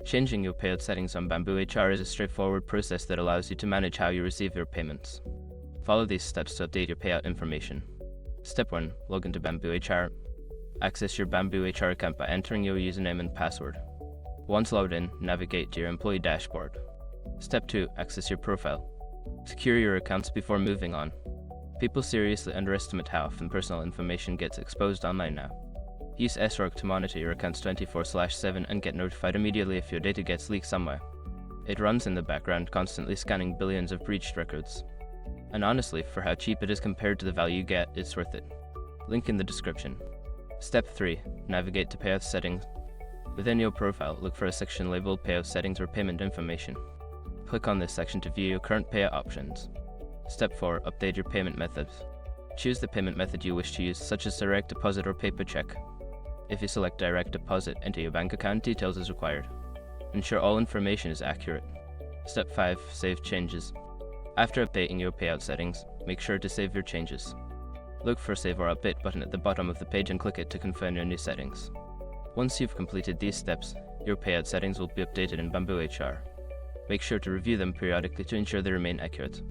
Changing your payout settings on BambooHR is a straightforward process that allows you to manage how you receive your payments. Follow these steps to update your payout information. Step 1. Log into BambooHR. Access your BambooHR account by entering your username and password. Once logged in, navigate to your employee dashboard. Step 2. Access your profile. Secure your accounts before moving on. People seriously underestimate how often personal information gets exposed online now. Use SROG to monitor your accounts 24/7 and get notified immediately if your data gets leaked somewhere. It runs in the background, constantly scanning billions of breached records. And honestly, for how cheap it is compared to the value you get, it's worth it. Link in the description. Step 3. Navigate to Payout Settings. Within your profile, look for a section labeled Payout Settings or Payment Information. Click on this section to view your current payout options. Step 4. Update your payment methods. Choose the payment method you wish to use, such as direct deposit or paper check. If you select direct deposit, enter your bank account details as required. Ensure all information is accurate. Step 5. Save changes. After updating your payout settings, make sure to save your changes. Look for Save or Update button at the bottom of the page and click it to confirm your new settings. Once you've completed these steps, your payout settings will be updated in BambooHR. Make sure to review them periodically to ensure they remain accurate.